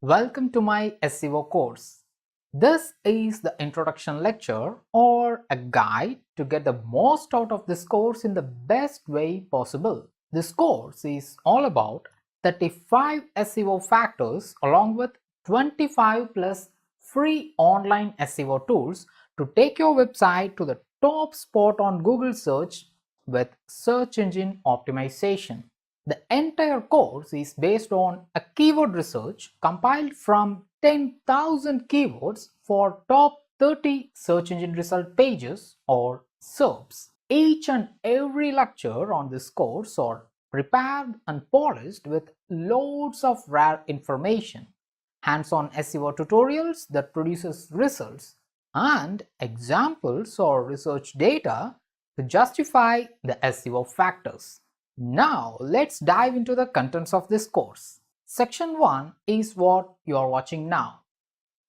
Welcome to my SEO course. This is the introduction lecture or a guide to get the most out of this course in the best way possible. This course is all about 35 SEO factors along with 25 plus free online SEO tools to take your website to the top spot on Google search with search engine optimization. The entire course is based on a keyword research compiled from 10,000 keywords for top 30 search engine result pages or SERPs. Each and every lecture on this course are prepared and polished with loads of rare information, hands-on SEO tutorials that produces results, and examples or research data to justify the SEO factors. Now let's dive into the contents of this course. Section 1 is what you are watching now.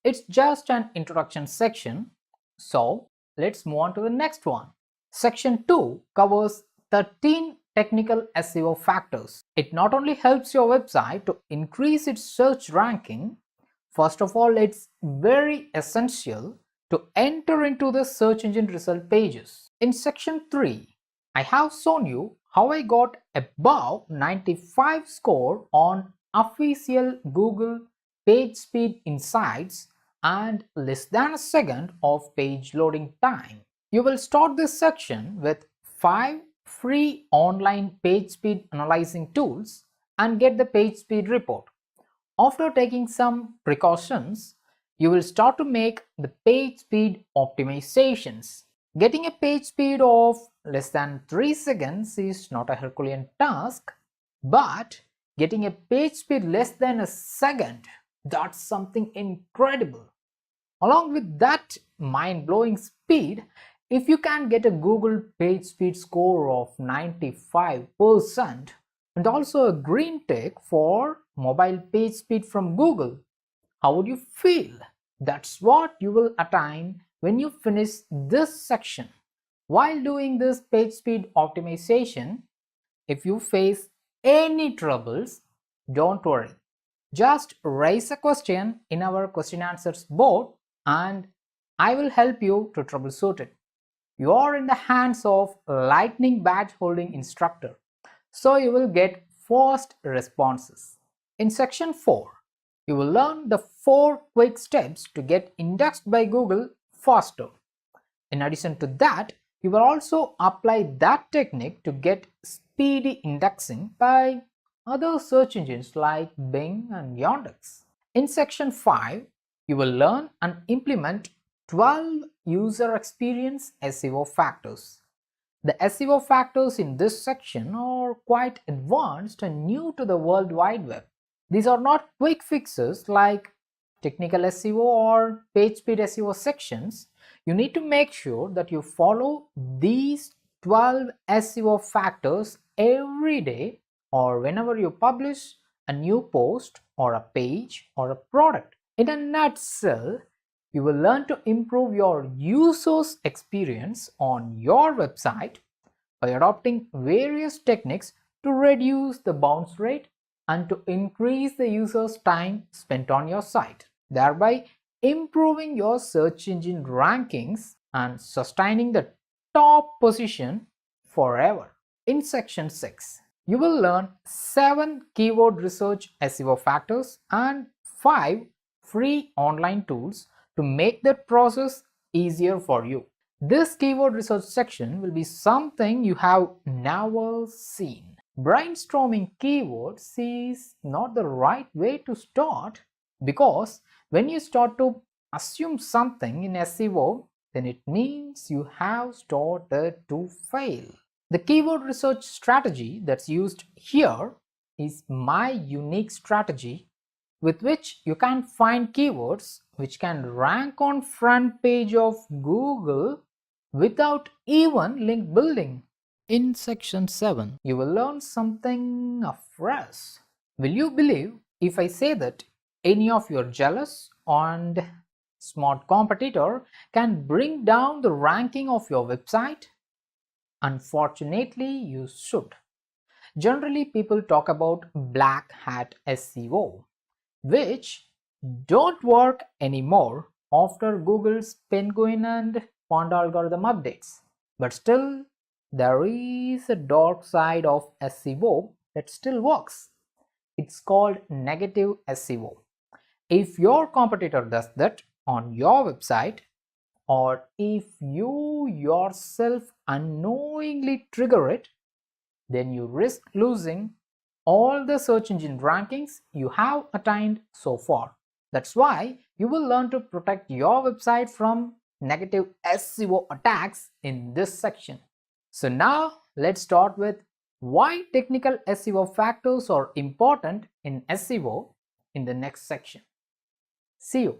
It's just an introduction section, so let's move on to the next one. Section 2 covers 13 technical SEO factors. It not only helps your website to increase its search ranking, first of all, it's very essential to enter into the search engine result pages. In section 3, I have shown you how I got above 95 score on official Google page speed insights and less than a second of page loading time. You will start this section with 5 free online page speed analyzing tools and get the page speed report. After taking some precautions, you will start to make the page speed optimizations. Getting a page speed of less than 3 seconds is not a Herculean task, but getting a page speed less than a second, that's something incredible. Along with that mind-blowing speed, if you can get a Google page speed score of 95% and also a green tick for mobile page speed from Google, how would you feel? That's what you will attain when you finish this section. While doing this page speed optimization, if you face any troubles, don't worry. Just raise a question in our question answers board and I will help you to troubleshoot it. You are in the hands of lightning badge holding instructor, so you will get fast responses. In section 4, you will learn the 4 quick steps to get indexed by Google faster. In addition to that, you will also apply that technique to get speedy indexing by other search engines like Bing and Yandex. In section 5, you will learn and implement 12 user experience SEO factors. The SEO factors in this section are quite advanced and new to the World Wide Web. These are not quick fixes like technical SEO or page speed SEO sections. You need to make sure that you follow these 12 SEO factors every day or whenever you publish a new post or a page or a product. In a nutshell, you will learn to improve your users' experience on your website by adopting various techniques to reduce the bounce rate and to increase the user's time spent on your site, thereby improving your search engine rankings and sustaining the top position forever. In section 6, you will learn 7 keyword research SEO factors and 5 free online tools to make that process easier for you. This keyword research section will be something you have never seen. Brainstorming keywords is not the right way to start, because when you start to assume something in SEO, then it means you have started to fail. The keyword research strategy that's used here is my unique strategy, with which you can find keywords which can rank on front page of Google without even link building. In section 7, you will learn something afresh. Will you believe if I say that any of your jealous and smart competitor can bring down the ranking of your website? Unfortunately, you should. Generally, people talk about black hat SEO, which don't work anymore after Google's Penguin and Panda algorithm updates. But still, there is a dark side of SEO that still works. It's called negative SEO. If your competitor does that on your website, or if you yourself unknowingly trigger it, then you risk losing all the search engine rankings you have attained so far. That's why you will learn to protect your website from negative SEO attacks in this section. So now let's start with why technical SEO factors are important in SEO in the next section. See you.